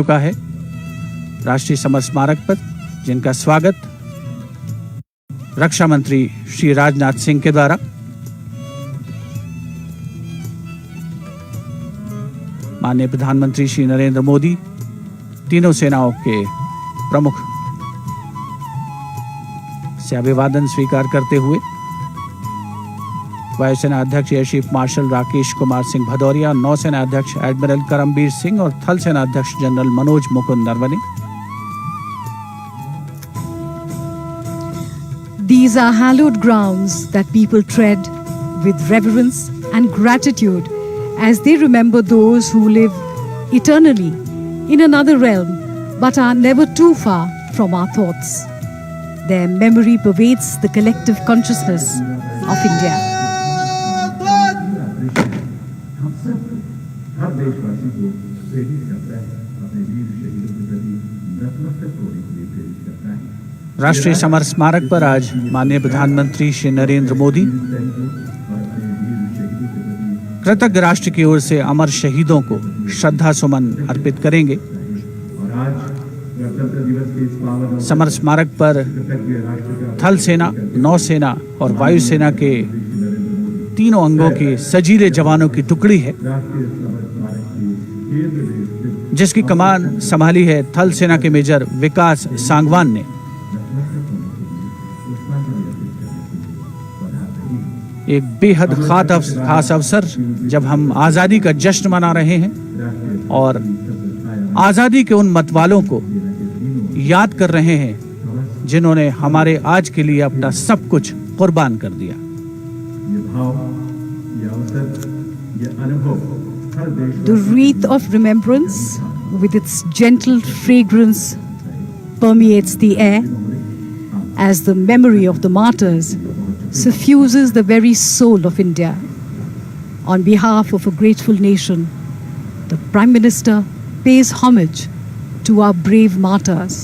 चुका है राष्ट्रीय समर स्मारक पर, जिनका स्वागत रक्षा मंत्री श्री राजनाथ सिंह के द्वारा माननीय प्रधानमंत्री श्री नरेंद्र मोदी, तीनों सेनाओं के प्रमुख से अभिवादन स्वीकार करते हुए वायुसेना अध्यक्ष air chief marshal Rakesh Kumar Singh Bhadauria, नौसेना अध्यक्ष एडमिरल करमबीर सिंह और थल सेना अध्यक्ष general Manoj Mukund Naravane. These are hallowed grounds that people tread with reverence and gratitude as they remember those who live eternally in another realm but are never too far from our thoughts. Their memory pervades the collective consciousness of India. राष्ट्रीय summer स्मारक पर आज माननीय प्रधानमंत्री श्री नरेंद्र मोदी कृतज्ञ राष्ट्र की ओर से अमर शहीदों को श्रद्धा सुमन अर्पित करेंगे। समर स्मारक पर थल सेना, नौसेना और वायुसेना के तीनों अंगों के सजीले जवानों की टुकड़ी है, जिसकी कमान संभाली है थल सेना के मेजर विकास सांगवान ने। एक बेहद खास अवसर जब हम आज़ादी का जश्न मना रहे हैं और आज़ादी के उन मतवालों को याद कर रहे हैं जिन्होंने हमारे आज के लिए अपना सब कुछ कुर्बान कर दिया। The wreath of remembrance with its gentle fragrance permeates the air as the memory of the martyrs suffuses the very soul of India. On behalf of a grateful nation, the Prime Minister pays homage to our brave martyrs.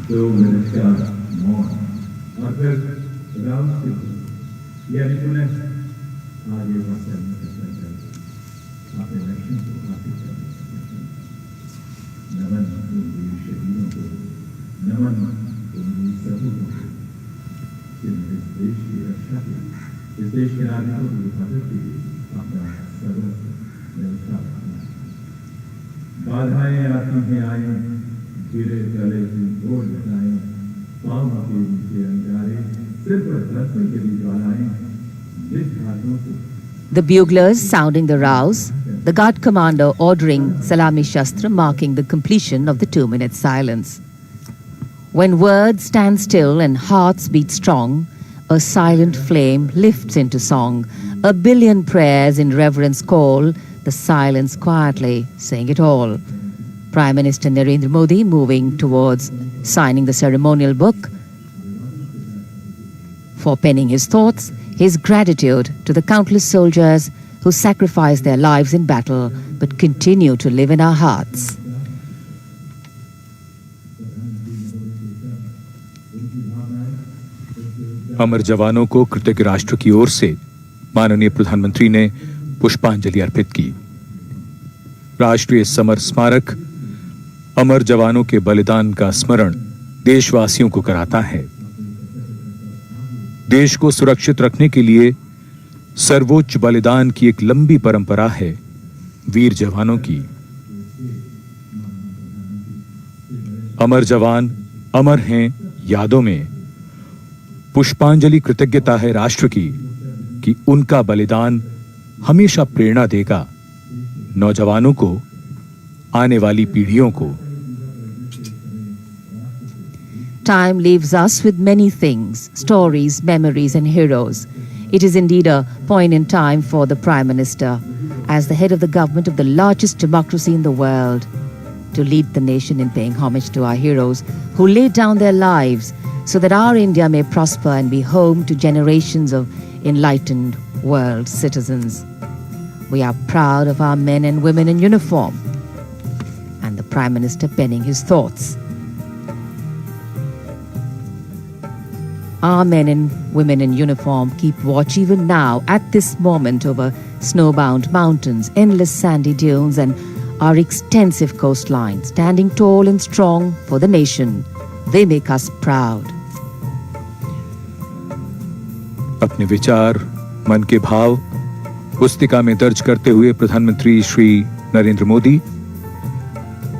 2 minute का मौन और फिर राम से यानी पुनः आगे बढ़कर अपने लक्ष्य को हासिल करने नमन उन वीर शहीदों को, नमन उन वीर सपूतों को जिन्होंने इस देश की रक्षा की, इस देश के नागरिकों की हिफाजत के लिए अपना सर्वस्व न्यौछावर किया। बाधाएं आती हैं आए, गिरे गले की गोल लगाए, पाँव के नीचे अंगारे, सिर पर दर्शन के लिए ज्वालाएं, जिस घाटों को The buglers sounding the rouse, the guard commander ordering Salami Shastra, marking the completion of the 2-minute silence. When words stand still and hearts beat strong, a silent flame lifts into song. 1 billion prayers in reverence call, the silence quietly saying it all. Prime Minister Narendra Modi moving towards signing the ceremonial book. For penning his thoughts, his gratitude to the countless soldiers who sacrificed their lives in battle but continue to live in our hearts. अमर जवानों को कृतज्ञ राष्ट्र की ओर से माननीय प्रधानमंत्री ने पुष्पांजलि अर्पित की। राष्ट्रीय समर स्मारक अमर जवानों के बलिदान का स्मरण देशवासियों को कराता है। देश को सुरक्षित रखने के लिए सर्वोच्च बलिदान की एक लंबी परंपरा है वीर जवानों की। अमर जवान अमर हैं यादों में। पुष्पांजलि कृतज्ञता है राष्ट्र की कि उनका बलिदान हमेशा प्रेरणा देगा नौजवानों को, आने वाली पीढ़ियों को। Time leaves us with many things, stories, memories and heroes. It is indeed a poignant time for the Prime Minister, as the head of the government of the largest democracy in the world, to lead the nation in paying homage to our heroes who laid down their lives so that our India may prosper and be home to generations of enlightened world citizens. We are proud of our men and women in uniform, and the Prime Minister penning his thoughts. Our men and women in uniform keep watch even now at this moment over snowbound mountains, endless sandy dunes and our extensive coastline, standing tall and strong for the nation. They make us proud. अपने विचार, मन के भाव पुस्तिका में दर्ज करते हुए प्रधानमंत्री श्री नरेंद्र मोदी,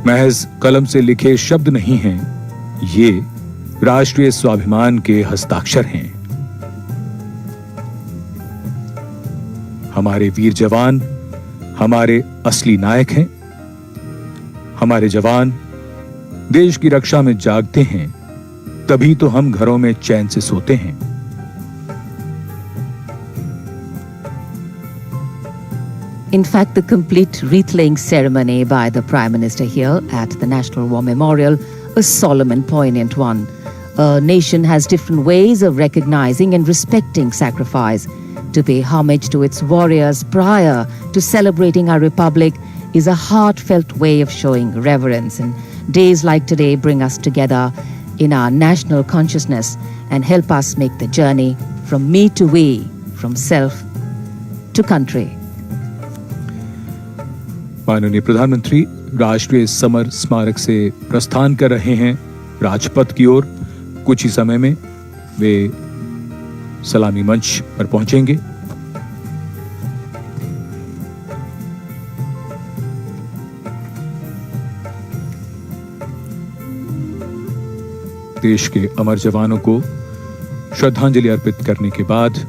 महज कलम से लिखे शब्द नहीं हैं, ये राष्ट्रीय स्वाभिमान के हस्ताक्षर हैं। हमारे वीर जवान हमारे असली नायक हैं। हमारे जवान देश की रक्षा में जागते हैं, तभी तो हम घरों में चैन से सोते हैं। In fact, the complete wreath-laying ceremony by the Prime Minister here at the National War Memorial, a solemn and poignant one. A nation has different ways of recognizing and respecting sacrifice. To pay homage to its warriors prior to celebrating our republic is a heartfelt way of showing reverence. And days like today bring us together in our national consciousness and help us make the journey from me to we, from self to country. माननीय प्रधानमंत्री राष्ट्रीय summer स्मारक से प्रस्थान कर रहे हैं राजपथ की ओर। कुछ ही समय में वे सलामी मंच पर पहुंचेंगे। देश के अमर जवानों को श्रद्धांजलि अर्पित करने के बाद